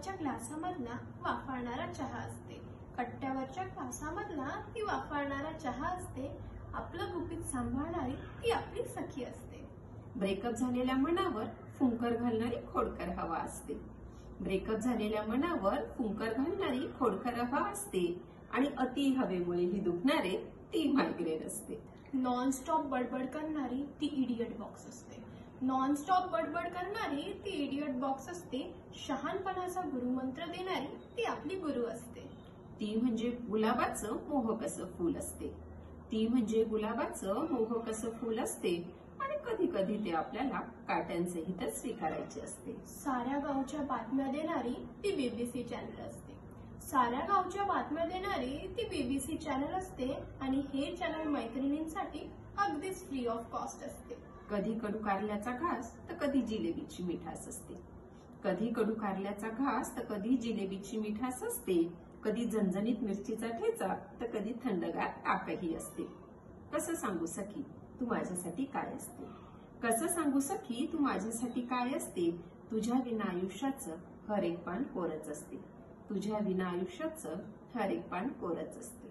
कट्ट्यावरच्या ग्लासामधला वाफाळणारा चहा असते. कट्ट्यावरच्या ग्लासामधला ती वाफाळणारा चहा असते. आपलं गुपित सांभाळणारी ती आपली सखी असते. ब्रेकअप झालेल्या मनावर फुंकर घालणारी खोडकर हवा असते. ब्रेकअप झालेल्या मनावर फुंकर घालणारी खोडकर हवा असते आणि अति हवेमुळे ही दुखणारे ती मायग्रेन असते. नॉन स्टॉप बडबड करणारी ती इडियट बॉक्स असते. नॉन स्टॉप बडबड करणारी ती इडियट बॉक्स असते. शहाणपणाचा गुरुमंत्र देणारी ती आपली गुरु असते. ती म्हणजे गुलाबाचं मोहकसं फूल असते. ती म्हणजे गुलाबाचं मोहकसं फूल असते आणि कधी कधी ते आपल्याला काट्यांचेही तर स्वीकारायचे असते. साऱ्या गावच्या बातम्या देणारी ती बीबीसी चॅनल असते. साऱ्या गावच्या बातम्या देणारी ती बीबीसी चॅनल असते आणि हे चॅनल मैत्रिणींसाठी अगदीच फ्री ऑफ कॉस्ट असते. कधी कडू कारल्याचा घास तर कधी जिलेबीची मिठास असते. कधी कडू कारल्याचा घास तर कधी जिलेबीची मिठास असते. कधी झणझणीत मिरचीचा ठेचा तर कधी थंडगार ताकही असते. कसं सांगू सखी तू माझ्यासाठी काय असते. कसं सांगू सखी तू माझ्यासाठी काय असते. तुझ्या विना आयुष्याचं हर एक पान कोरच असते. तुझ्या विना आयुष्याचं हर एक पान कोरच असते.